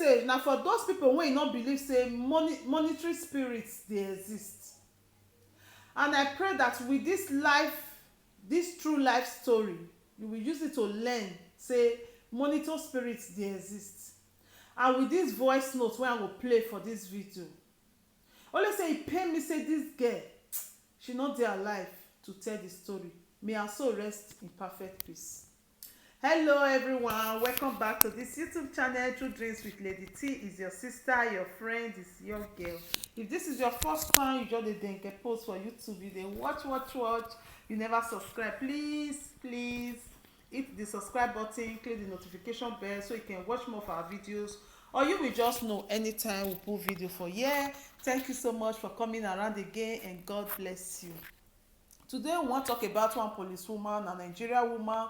say na for those people wey no believe say monetary spirits dey exist. And I pray that with this life, this true life story, you will use it to learn say monitor spirits dey exist. And with this voice note wey I go play for this video, only say e pain me say this girl she no dey alive to tell the story. May her soul rest in perfect peace. Hello everyone, welcome back to this YouTube channel. True Dreams with Lady T is your sister, your friend, is your girl. If this is your first time you just dey get post for YouTube, you dey watch, you never subscribe, please hit the subscribe button, click the notification bell so you can watch more of our videos, or you will just know anytime we put video for here. Thank you so much for coming around again, and God bless you. Today we wan talk about one policewoman, a Nigerian woman.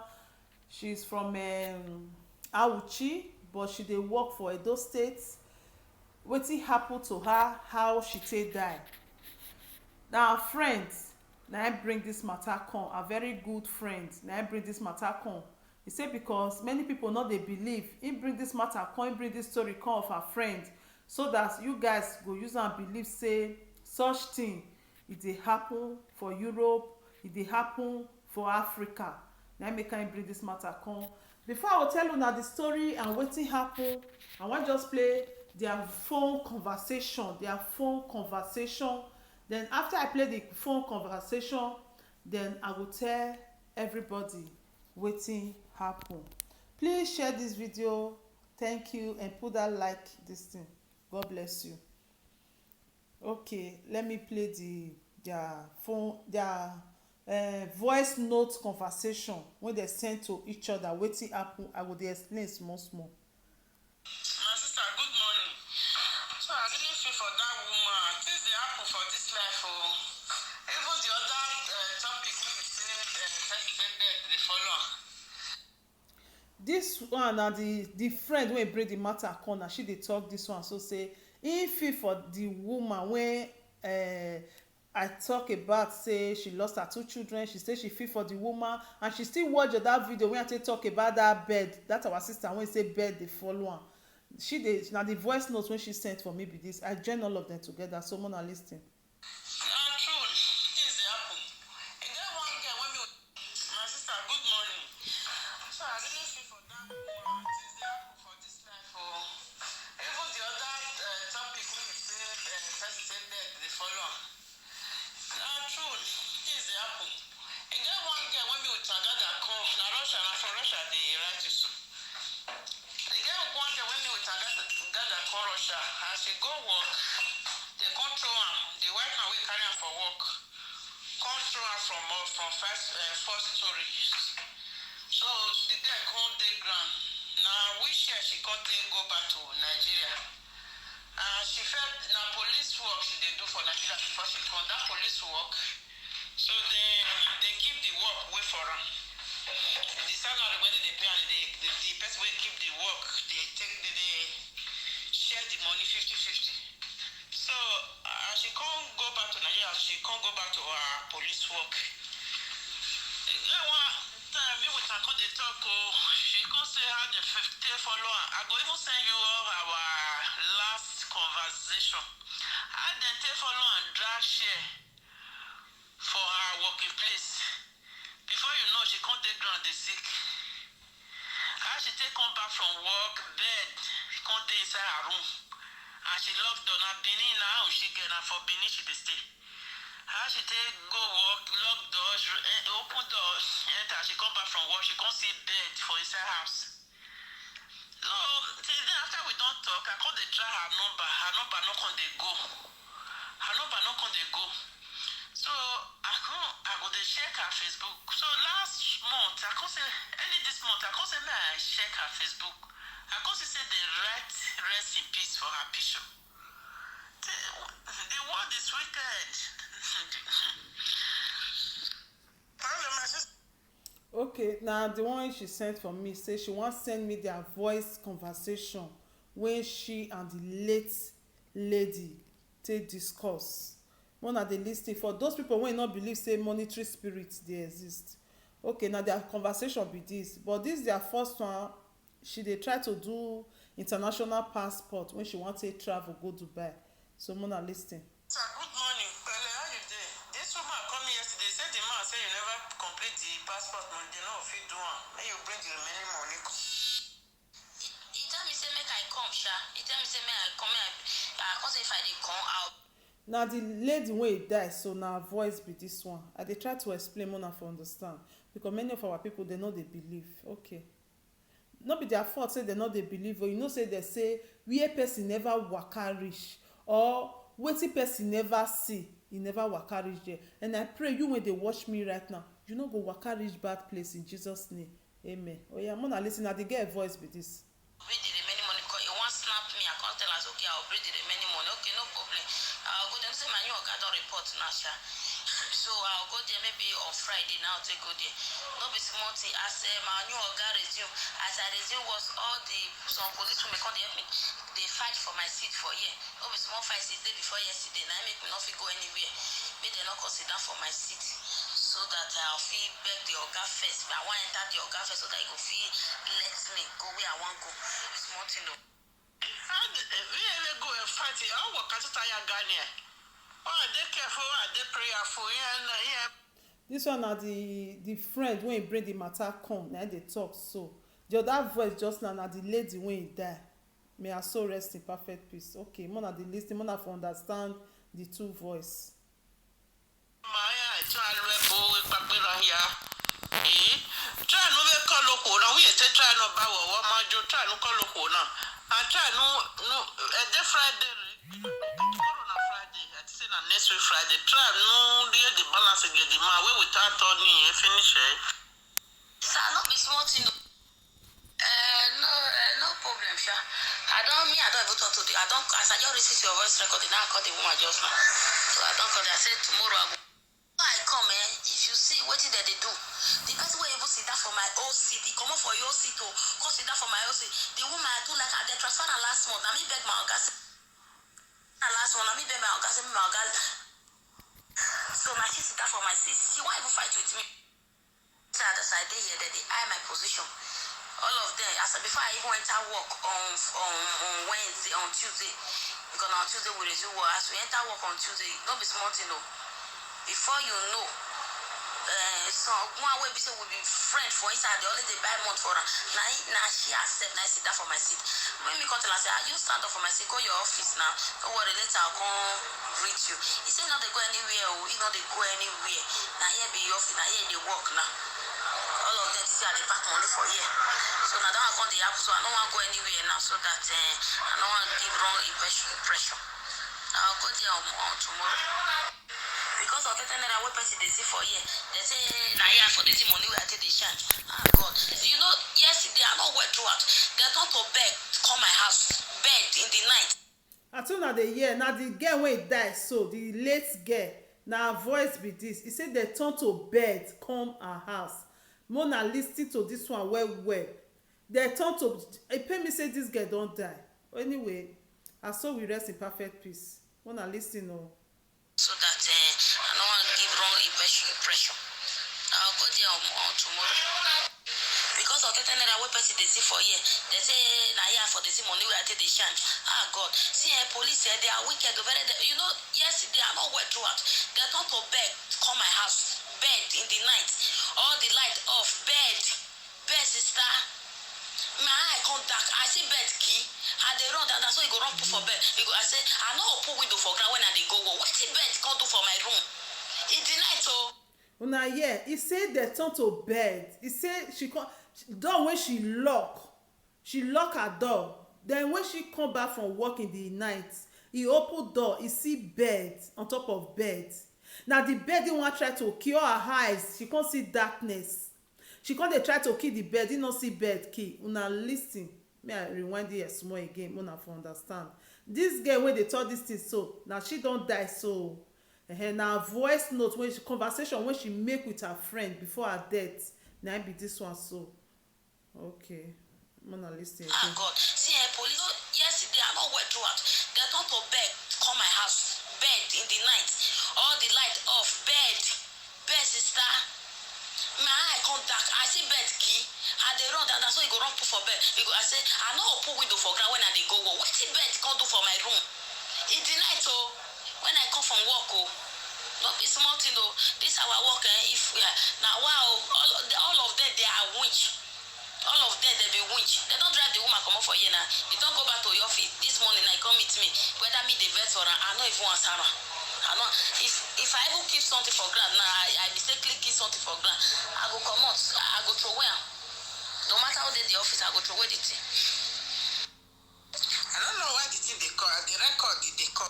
She's from Auchi, but she dey work for Edo State. Wetin happen to her, how she take die. Na her friend na im bring this matter come, a very good friend na im bring this matter come. He say because many people no dey believe, im bring this matter come, im bring this story come of her friend, so that you guys go use am believe say such thing e dey happen for Europe, e dey happen for Africa. Na im make am bring this matter come. Before I go tell una the story and wetin happen, I wan just play their phone conversation. Then after I play the phone conversation, then I go tell everybody wetin happen. Please share this video, thank you, and put that like this thing. God bless you. Okay, let me play their voice note conversation wey dem send to each other. Wetin happen, I go dey explain small. My sister, good morning. So I really feel for that woman. Things dey happen for this life. Oh, even the other topic wey we say person dey follow. This one na the friend wey bring the matter come, na she dey talk this one. So say im feel for the woman wey I talk about, say she lost her 2 children. She say she feel for the woman, and she still watch that video wey I take talk about that bird, that our sister wey say bird dey follow am. She dey na the voice note wey she sent for me be this. I join all of them together, so una lis ten. True, things dey happen. E get one girl wey me, my sister, good morning. So I really feel for that woman. Things dey happen for this life. Oh, even the other topic wey we say person dey follow am. True, things dey happen. E get one girl wey me with her gather come. Na from Russia dey write you so. E get one girl wey me with her gather come Russia. As she go work, they come throw am. The white man wey carry am for work come throw am from first story. So the girl come dey ground. Na which year she come take go back to Nigeria. She felt na police work she dey do for Nigeria before she come. That police work, so they keep the work wey for am. The salary wey they pay am, the person wey keep the work, they share the money 50-50. So she can't go back to Nigeria. She can't go back to her police work. One time me with her come dey talk. Oh, she come say how they follow her. I go even send you all our last conversation. How they take follow and drag share for her working place. Before you know, she come dey ground dey sick. How she take come back from work, bed, come dey inside her room, and she lock door. Na Benin na how she get, na for Benin she dey stay. How she take go work, lock door, open door, enter. She come back from work, she come see bed for inside house. So since then, after we don talk, I come dey try her number. Her number no come dey go. So I go dey check her Facebook. So last month, I come say early this month, I come say may I check her Facebook. I come see say they write rest in peace for her picture. The world is wicked. Okay, now the one she sent for me say she wan send me their voice conversation when she and the late lady take discuss. One of the listing for those people wey no believe say monetary spirits dey exist. Okay, now their conversation be this, but this their first one. She dey try to do international passport when she wan take travel go Dubai. So Mona lis ten. Sir, good morning. Pele, how you dey? This woman come yesterday say the man say you never complete the passport money. They no fit do am. Make you bring the remaining money. He tell me say make I come, sha. He tell me say make I come. I come say if I dey come, I'll. Na the lady wey die so na her voice be this one. I dey try to explain Mona for understand because many of our people dey no dey believe. Okay, no be their fault say dem no dey believe o. You know say dem say where person never waka reach or wetin person never see e never waka reach there. And I pray you wey dey watch me right now, you no go waka reach bad place in Jesus name. Amen. Oya Mona lis ten, na the girl voice be this. Bring the remaining money because he wan snap me. I can't tell us okay. I'll bring the remaining money. Okay, no problem. I'll go there. Say my new oga don report now, sha. So I'll go there maybe on Friday now to go there. No be small thing. As my new oga resume, as I resume was all the some police women come dey help me. They fight for my seat for here. No be small fight since day before yesterday. Now make me not fit go anywhere. Make them not consider for my seat. So that I'll feel beg the oga first. I want to enter the oga first so that he go feel let me go where I want go. It's small thing though. How we ever go and fight it? I'll work out to tire Ghana. Oh, they careful, they prayerful. Yeah. This one na the friend wey bring the matter come na dey talk so. The other voice just now na the lady wey die. May her soul rest in perfect peace. Okay, Mona dey lis ten, Mona for understand the two voice. Maya, try to go with Papira here. Try no we call local now. We say try no buy what majo. Try no call local now. And try no the Friday. Tomorrow na Friday. I say na next week Friday. Try no real the balance again the man. We without turning finish. Sir, not be small thing. No problem, sir. I don't even talk to the. I don't. As I just receive your voice recording, now I call the woman just now. So I don't call. I said tomorrow I go. I come, if you see what did they do, the person will even sit down for my old seat. He come up for your seat to come sit down for my old seat. The woman I do like they transfer her last month. I me beg my oga. Last one, I me beg my oga. Say my oga. So my she sit down for my seat. She won't even fight with me. So at the side they here, they eye my position. All of them. As before I even enter work on Wednesday, on Tuesday, because on Tuesday we resume work. As we enter work on Tuesday, don't be small thing no. Before you know, so one way we say we be friend for inside the only day buy month for her. Now she accept. Now sit down for my seat. When me come tell her say, you stand up for my seat. Go your office now. Don't worry, later I'll come reach you. He say not they go anywhere. He not they go anywhere. Now here be your office. Now here they work now. All of them see how they pack money for here. So now that I come the app, so I don't want to go anywhere now. So that I don't want to give wrong impression. I'll go there on tomorrow. Because of the way person they see for here, they say now here for the money we are taking the shine. Ah God, you know yesterday I don't work throughout. They thought to beg to come my house, bed in the night. I told na the year na the girl wey die so the late girl na her voice be this. He say they turn to bed come her house. Mona lis ten to this one well. They turn to e pain me say this girl don die. Anyway, as so we rest in perfect peace. Mona lis ten o. So that I don't want to give wrong impression. I'll go there on tomorrow. Because of the way person they see for here, they say now here for the money we are taking the shine. Ah God, see police here they are wicked. You know yesterday I don't work throughout. They thought to beg to come my house, bed in the night, all the light off, bed sister. My eye come dark. I see bed key. And they run down. So he go run put for bed. I say, I know open window for ground when I they go. What the bed can't do for my room? In the night, oh. Una yeah, he say they turn to bed. He say she come door when she lock her door. Then when she come back from work in the night, he open door. He see bed on top of bed. Now the bed he want try to kill her eyes. She can't see darkness. She can't dey try to kill the bed. He no see bed kill. Una lis ten. May I rewind it small again. Una for understand. This girl wey dey talk this thing so now she don die so. Na voice note when she conversation when she make with her friend before her death. Na be this one so. Okay. Mona lis ten again. Ah God, see police yesterday I don't work throughout. They thought to beg to come my house, bed in the night, all the light off, bed sister. My eye come dark. I see bed key. I dey run and so he go run put for bed. I say I no go put window for ground when I dey go work. Wetin bed come do for my room? In the night when I come from work no be small thing this our work if na wow all of them they are winch. All of them they be winch. They don't drive the woman come up for here now. You don't go back to your office this morning. I come meet me whether me the vet or I know if you want Sarah. I know if I even keep something for ground now, I mistakenly keep something for ground. I go come out. I go throw away. No matter how they the office, I go throw away the thing. I don't know why the thing they call the record they call.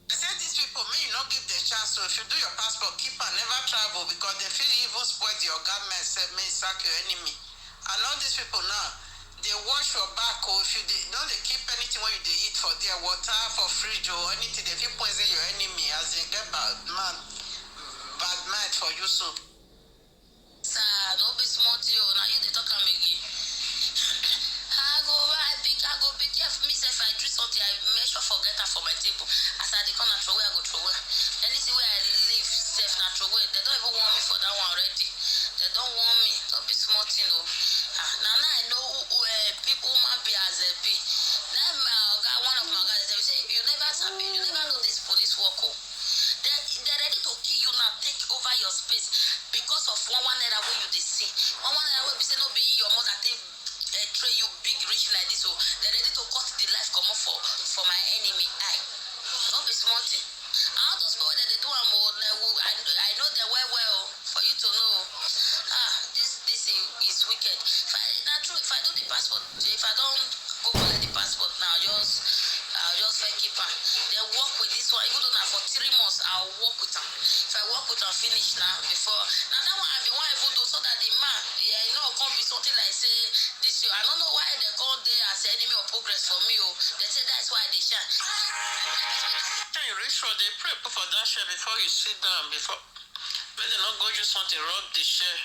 They say these people may you not give the chance. So if you do your passport, keep and never travel because they feel even spoil your garment, say may sack your enemy. And all these people now, they wash your back if you they keep anything when you they eat for their water, for fridge or anything, they feel poison your enemy as they get bad mind for you so. Sir, don't be smart now you they talk again. I go be careful myself. I drink something, I make sure forget her for my table. As I come and throw away, I go throw away. Anything where I live safe na throw away. They don't even want me for that one already. They don't want me. Don't be smart now I know people might be as they be. Now one of my guys they say you never sabi, you never know this police work. They're ready to kill you now, take over your space because of one naira where you they see. One naira where we say no be your mother take tray you big rich like this. So they're ready to cut the life come up for my enemy. Don't be smart. All those people that they do I know they well for you to know. This is wicked. If I do the passport, if I don't go collect the passport now, I'll just keep her. They work with this one, even though now for 3 months I'll work with her. If I work with her finish now before now that one I be one even do so that the man can't be something like say this year. I don't know why they call there as enemy of progress for me. They say that's why they shine. Can you reach for they pray for that share before you sit down before maybe they not go use something rub the share.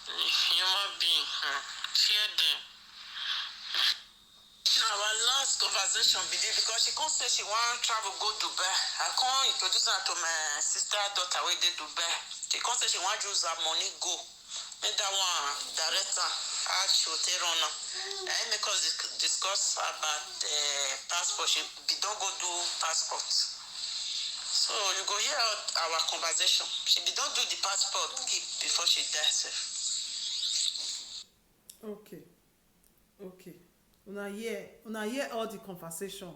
Human being, fear them. Our last conversation be there because she can't say she want travel go Dubai. I can't introduce her to my sister daughter where they Dubai. She can't say she want use her money go. Make that one director she will take on. And because discuss about passport, she don't go do passport. So you go hear our conversation. She don't do the passport keep before she dies. Okay una hear all the conversation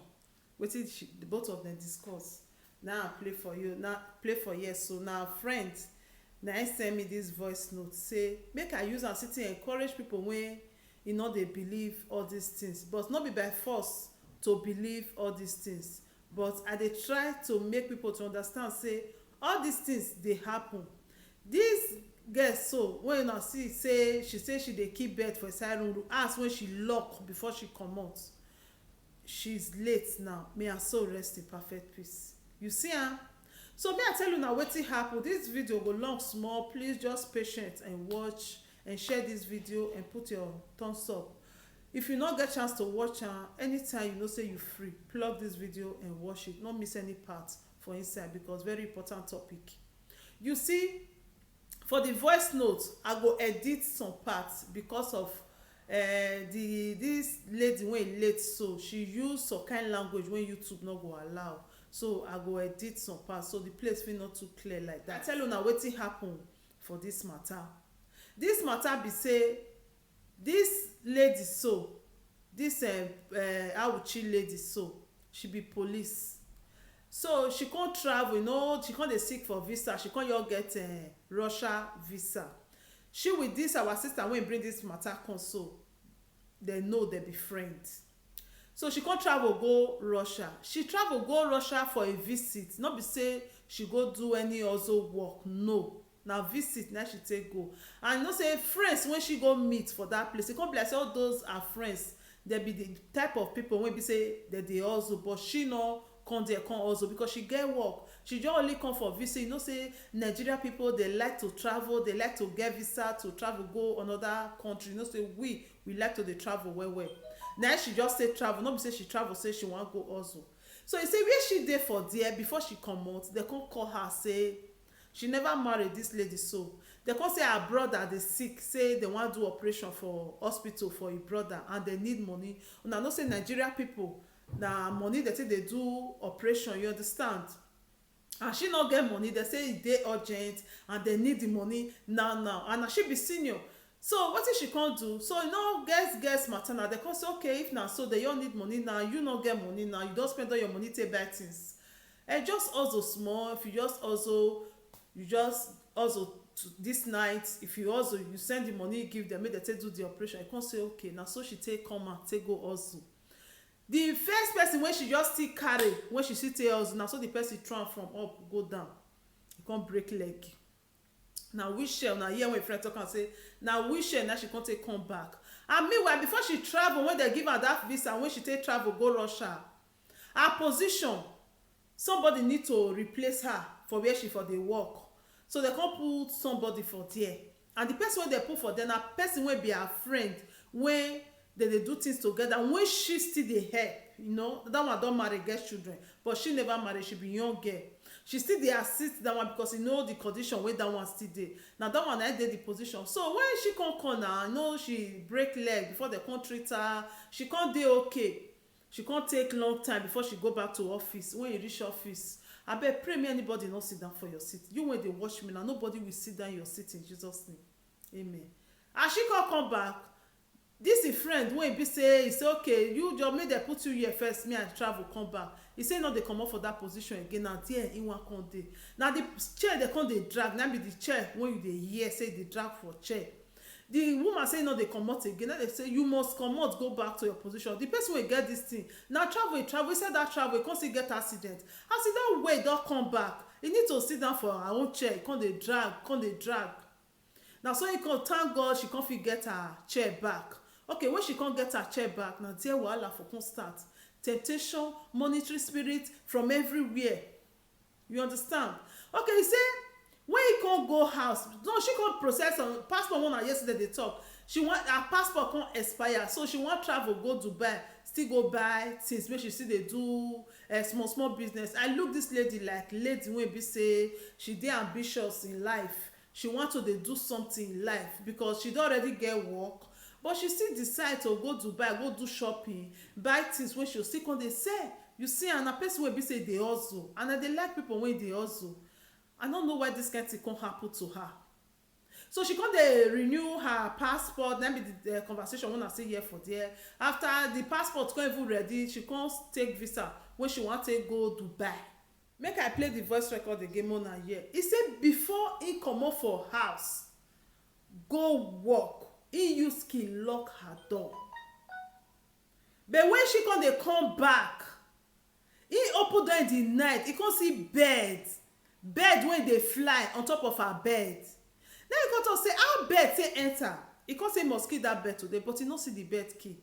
wetin the both of them discuss. Now I play for you now play for here. So now friend na send me this voice note say make I use am sit encourage people wey dey believe all these things, but not be by force to believe all these things, but I dey try to make people to understand say all these things dey happen. This girl so when una see say she dey keep bed for inside room ask when she lock before she comot. She's late now, may her soul rest in perfect peace. You see so me I tell you now wetin happen. This video go long small, please just patient and watch and share this video and put your thumbs up. If you not get chance to watch anytime you know say you free, plug this video and watch it, not miss any part for inside because very important topic. You see, for the voice note I go edit some parts because of this lady wey late, so she use some kind language wey YouTube no go allow, so I go edit some parts so the place feel not too clear like that. I tell you now wetin happen for this matter. This matter be say this lady so this Awuchi lady so she be police, so she can't travel, she can't dey seek for visa, she can't just get Russia visa. She with this our sister wey bring this matter come, so they know they be friends. So she can't travel go Russia. She travel go Russia for a visit, not be say she go do any other work, no, na visit na she take go. And you know say friends when she go meet for that place, e come be like say all those are friends, they be the type of people wey be say they dey hustle, but she no come there come also because she get work. She just only come for visit. You know say Nigeria people they like to travel, they like to get visa to travel go another country. You know say we like to dey travel well. Now she just say travel, not be say she travel say she want go also. So you say where she dey for there before she come out, they come call her say she never marry this lady, so They come say her brother dey sick, say they wan do operation for hospital for im brother and they need money. Una know say Nigeria people na money dey take dey do operation, you understand? And she no get money, they say e dey urgent and they need the money now and na she be senior. So wetin she come do? So you know girls matter now. They come say okay, if na so they all need money now, you no get money now, you don spend all your money take buy things. Just hustle small. If you just hustle, this night. If you hustle, you send the money give them, make dem take do the operation. You come say okay, na so she take come out take go hustle. The first person wey she just still carry when she still take hustle, na so the person throw am from up go down. E come break leg. Na wheelchair, na hear when friend talk am say na wheelchair na she come take come back. And meanwhile, before she travel, when they give her that visa, when she take travel go Russia, her position, somebody need to replace her for where she for dey work. So they come put somebody for there, and the person wey they put for there na person wey be her friend, wey they dey do things together, when she still dey help. You know, that one don marry, get children, but she never marry, she be young girl. She still dey assist that one because you know the condition wey that one still dey. Na that one na dey the position. So when she come now, you know she break leg before they come treat her. She come dey okay. She come take long time before she go back to office. When you reach office, abeg pray make anybody no sit down for your seat. You wey dey watch me now, nobody will sit down your seat in Jesus name, amen. As she come back, this is friend wey be say, he say okay, you just make dem put you here first, me I travel come back. He say no dey comot for that position again, na there he wan come dey. Na the chair dey come dey drag, na be the chair wey you dey hear say dey drag for chair. The woman say no dey comot again. Now they say you must comot, go back to your position. The person wey get this thing na travel, he said that travel, he come still get accident. As he don wait, don come back, he need to sit down for her own chair. He come dey drag. Na so he come, thank God she come fit get her chair back. Okay, when she come get her chair back, na there wahala for come start. Temptation, monetary spirit from everywhere. You understand? Okay, he say when he come go house, no, she come process on passport. One yesterday they talk, she want her passport come expire, so she want travel go Dubai, still go buy things, make she still dey do small business. I look this lady like lady wey be say she dey ambitious in life. She want to dey do something in life because she don already get work, but she still decide to go Dubai, go do shopping, buy things wey she still come dey sell. You see, and a person wey be say dey hustle, and I dey like people wey dey hustle. I don't know why this kind of thing come happen to her. So she come dey renew her passport. Then be the conversation when I say here for there. After the passport come even ready, she come take visa when she want to go Dubai. Make I play the voice record again more na here. He say before he comot for house go work, he use key lock her door. But when she come dey come back, he open door in the night, he come see bed wey dey fly on top of her bed. Then he come talk say how bed take enter. He come say must kill that bed today, but he no see the bed key.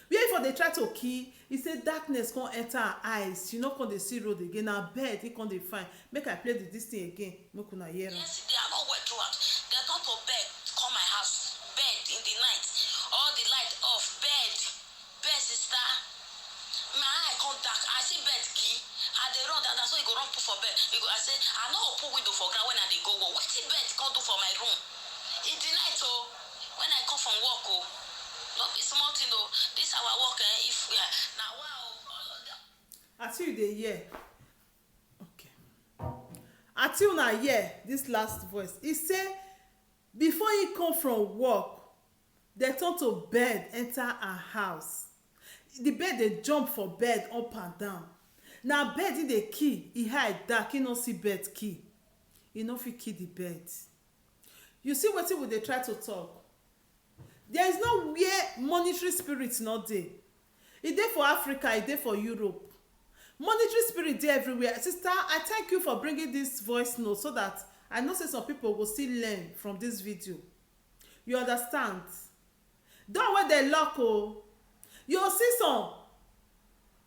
Where for dey try to kill, he say darkness come enter her eyes, she no come dey see road again. Na bed he come dey find. Make I play this thing again, make una hear am. Yesterday I no well throughout. They come to bed, come my house, bed in the night, all the light off, bed sister. My eye come dark, I see bed key. I dey run down, so he go run put for bed. He go, I say I no open window for ground when I dey go work. Wetin bed come do for my room? In the night when I come from work no be small thing this our work if na wow. Until you dey hear, okay. Until na hear this last voice, he say before he come from work, they turn to bed enter her house. The bed dey jump for bed up and down. Na bed he dey kill, he hide dark, he no see bed kill. He no fit kill the bed. You see wetin we dey try to talk? There is no where monetary spirit no dey. E dey for Africa, e dey for Europe. Monetary spirit dey everywhere. Sister, I thank you for bringing this voice note so that I know say some people go still learn from this video. You understand? Door wey dey lock you see some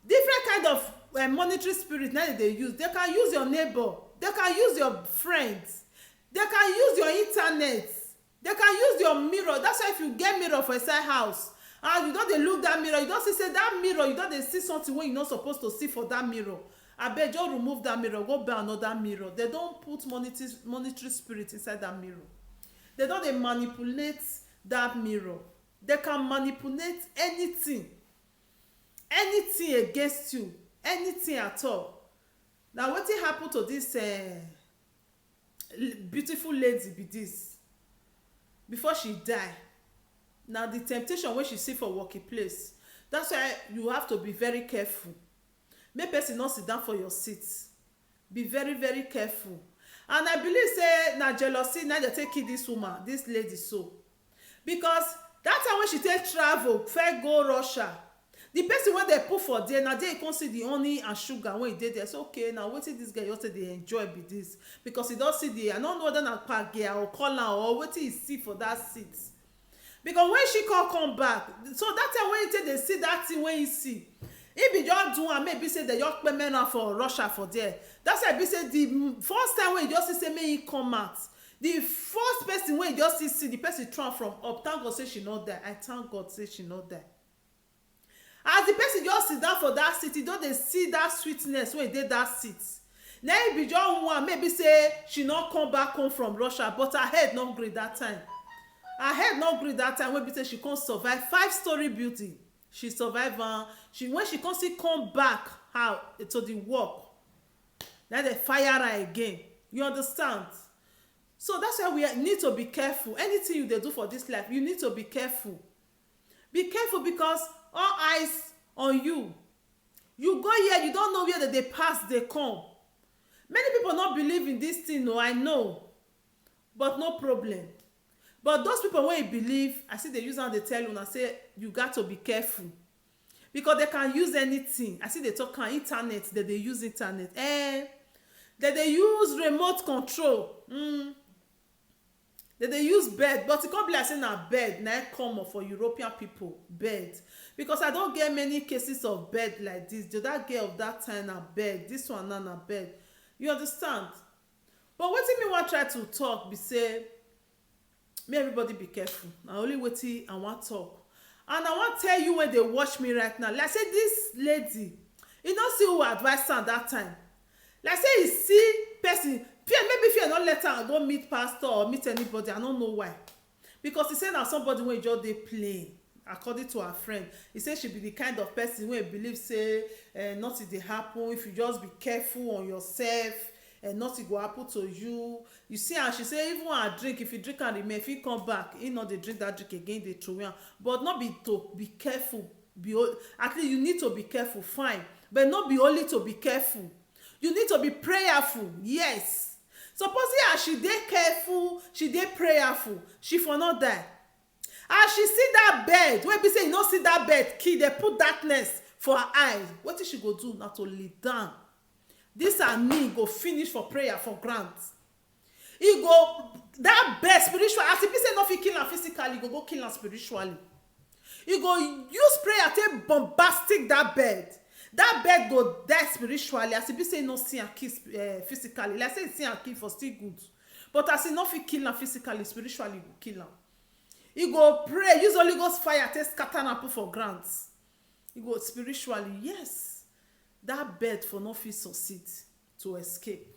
different kind of monetary spirit na they use. They can use your neighbor, they can use your friends, they can use your internet, they can use your mirror. That's why if you get mirror for inside house and you don dey look that mirror, you don see say that mirror, you don dey see something wey you no suppose to see for that mirror, abeg just remove that mirror, go buy another mirror. They don put monetary spirit inside that mirror. They don dey manipulate that mirror. They can manipulate anything against you, anything at all. Na wetin happen to this beautiful lady be this before she die. Na the temptation wey she see for working place. That's why you have to be very careful. Make person no sit down for your seat. Be very very careful. And I believe say na jealousy na dey take kill this woman, this lady so. Because that time when she take travel first go Russia, the person wey dey put for there na there you come see the honey and sugar wey e dey there. So okay, na wetin this girl just say dey enjoy be this, because e don see the, I no know whether na kpage or collar or wetin e see for that seat. Because when she come back, so that time when e take dey see that thing wey e see, e be just do am maybe say they just payment am for Russia for there. That's why e be say the first time when e just see say make e come out, the first person wey e just see the person throw am from up. Thank God say she no die. I thank God say she no die. As the person just sit down for that seat, e don dey see that sweetness wey dey that seat. Na e be just one maybe say she no come back home from Russia, but her head no gree that time. Her head no gree that time wey be say she come survive 5-story building. She survive am. When she come still come back out to the work, na dey fire her again. You understand? So that's why we need to be careful. Anything you dey do for this life, you need to be careful. Be careful, because all eyes on you. You go here, you don't know where they pass, they come. Many people not believe in this thing, no, I know, but no problem. But those people when you believe, I see they use how they tell you, and I say you got to be careful, because they can use anything. I see they talk on internet, that they use internet, that they use remote control. That they use bed, but it can't be like saying na bed na common for European people, bed. Because I don't get many cases of bed like this. The that girl of that time na bed, this one na bed. You understand? But wetin me wan try to talk be say, may everybody be careful. Na only wetin I wan talk. And I wan tell you when they watch me right now. Like say this lady, you don't see who advised her that time. Like say you see person, maybe fear not let her go meet pastor or meet anybody. I don't know why. Because he said na somebody wey just dey playing. According to her friend, he say she be the kind of person wey believe say nothing dey happen if you just be careful on yourself, and nothing go happen to you. You see, and she say even her drink, if you drink and remain, if you come back, you know they drink that drink again, they throw am. But not be to be careful. At least you need to be careful, fine, but not be only to be careful. You need to be prayerful. Yes. Suppose as she dey careful, she dey prayerful, she for not die. As she see that bed, wey be say you no see that bed key, they put darkness for her eyes, wetin she go do na to lay down. This and me go finish for prayer for grant. He go that bed spiritual, as e be say no fit kill am physically, go kill am spiritually. You go use prayer take bombastic that bed. That bed go die spiritually, as e be say no see am kill physically. Like say e see am kill for still good, but as e no fit kill am physically, spiritually go kill am. You go pray, use Holy Ghost fire take scatter am put for ground. You go spiritually, yes, that bed for no fit succeed to escape.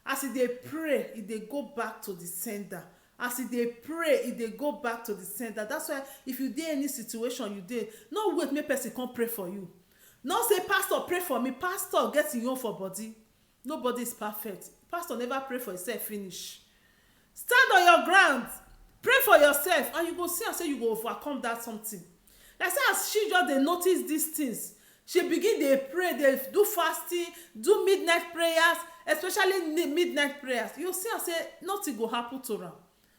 As e dey pray, e dey go back to the sender. As e dey pray, e dey go back to the sender. That's why if you dey any situation you dey, no wait make person come pray for you. No say pastor pray for me. Pastor get him own for body. Nobody is perfect. Pastor never pray for himself finish. Stand on your ground, pray for yourself, and you go see and say you go overcome that something. Like say as she just dey notice these things, she begin dey pray, dey do fasting, do midnight prayers, especially midnight prayers. You see and say nothing go happen to her.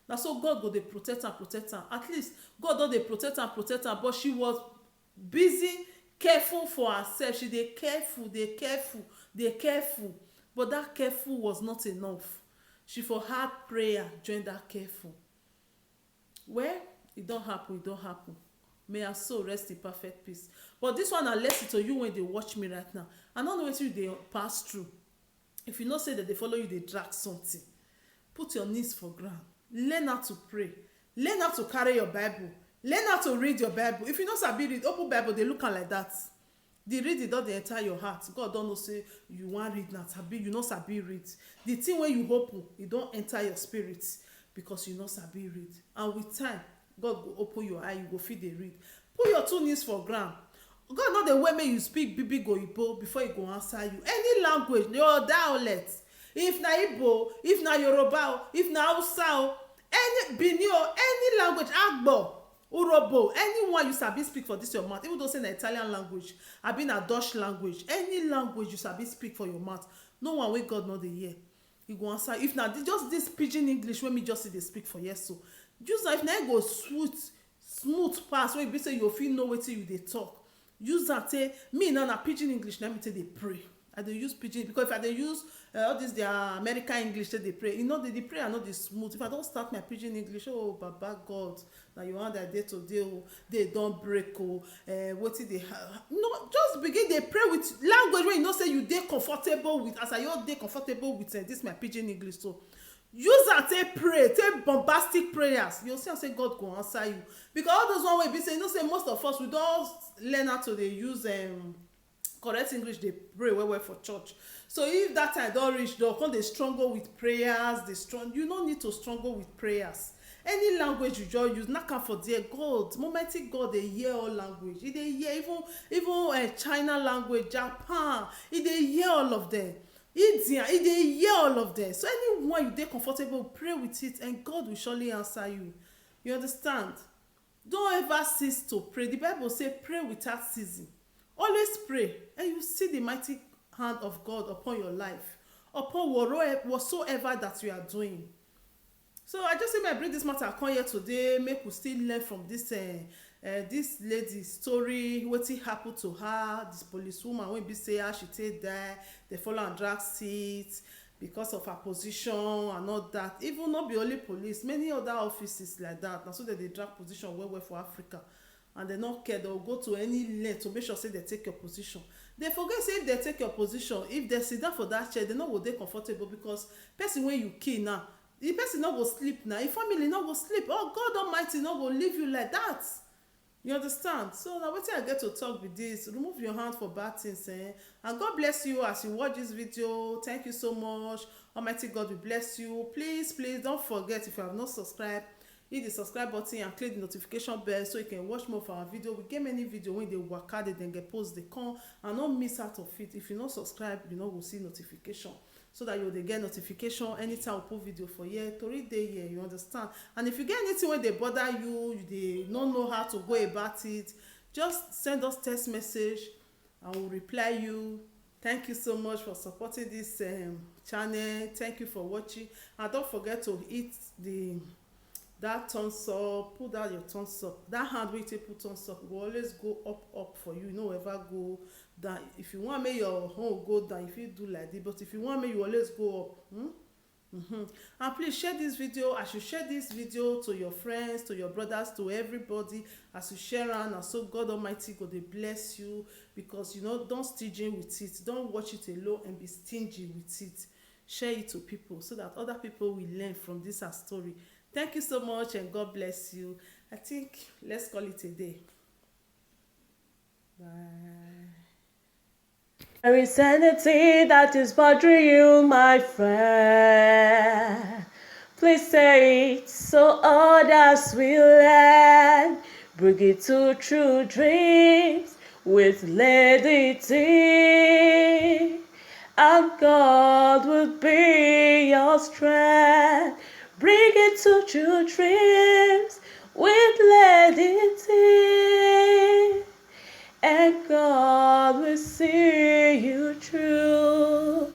Na so God go dey protect am. At least God don dey protect am, but she was busy careful for herself. She dey careful. But that careful was not enough. She for had prayer join that careful. Well, it don't happen. May her soul rest in perfect peace. But this one I lesson to you when they watch me right now. I don't know what you they pass through. If you not say that they follow you, they drag something. Put your knees for ground. Learn how to pray. Learn how to carry your Bible. Learn how to read your Bible. If you not sabi read, open Bible, they look like that. The reading don't dey enter your heart. God don't know say you want read now. Sabi, you not sabi read. The thing when you open, it don't enter your spirit. because you no sabi read. And with time, God go open your eye, you go fit dey read. Put your 2 knees for ground. God no dey wait make you speak big big oyibo before he go answer you. Any language, your dialect, if na Igbo, if na Yoruba, if na Hausa, any Benin, any language, Agbo, Urobo, anyone you sabi speak for this your mouth, even though say na Italian language, abi na Dutch language, any language you sabi speak for your mouth, no one wey God no dey hear, he go answer. If na just this pidgin English wey me just dey speak for here so, use am. If na go smooth pass wey be say you fit know wetin you dey talk, use am. Say me na pidgin English na me take dey pray. I dey use pidgin because if I dey use all this their American English take dey pray, you know the prayer no dey smooth. If I don start my pidgin English, oh baba God, na your hand I dey today, oh day don break, oh wetin dey no, just begin dey pray with language wey you know say you dey comfortable with. As I just dey comfortable with this my pidgin English, so use am take pray, take bombastic prayers. You see am say God go answer you, because all those one wey be say, you know say most of us we don learn how to dey use correct English dey pray well well for church. So if that time don reach, don come dey struggle with prayers, you no need to struggle with prayers. Any language you just use, knack am for there. God, momentarily God dey hear all language. He dey hear even China language, Japan, he dey hear all of them. India, he dey hear all of them. So anyone you dey comfortable, pray with it and God will surely answer you. You understand? Don't ever cease to pray. The Bible say pray without ceasing. Always pray and you see the mighty hand of God upon your life, upon whatsoever that you are doing. So I just say may I bring this matter come here today, make we still learn from this lady story, wetin happen to her, this policewoman wey be say how she take die, they follow am drag seat because of her position and all that. Even not be only police, many other offices like that, na so they dey drag position well well for Africa, and they no care. They will go to any length to make sure say they take your position. They forget say if they take your position, if they sit down for that chair, they no go dey comfortable, because person wey you kill now, the person no go sleep now, your family no go sleep. Oh, God Almighty no go leave you like that. You understand? So now wetin I get to talk with this, remove your hand for bad things, and God bless you as you watch this video. Thank you so much. Almighty God will bless you. Please don't forget, if you have not subscribed, hit the subscribe button and click the notification bell so you can watch more of our video. We get many video when they waka, they then get post, they come, and not miss out of it. If you not subscribe, you know, we'll see notification, so that you will get notification anytime we put video for here. Tori dey here, you understand? And if you get anything when they bother you, they don't know how to go about it, just send us text message and we'll reply you. Thank you so much for supporting this channel. Thank you for watching, and don't forget to hit that thumbs up. Put that your thumbs up. That hand wey you take put thumbs up will always go up for you. You no ever go down. If you want make your home go down, if you do like this, but if you want make you always go up. And please share this video. As you share this video to your friends, to your brothers, to everybody, as you share am, and so God Almighty go dey bless you, because you know, don't stingy with it. Don't watch it alone and be stingy with it. Share it to people so that other people will learn from this our story. Thank you so much and God bless you. I think let's call it a day. Bye. There is anything that is bothering you, my friend. Please say it so others will learn. Bring it to true dreams with Lady T. And God will be your strength. Bring it to true dreams with Lady T. And God will see you through.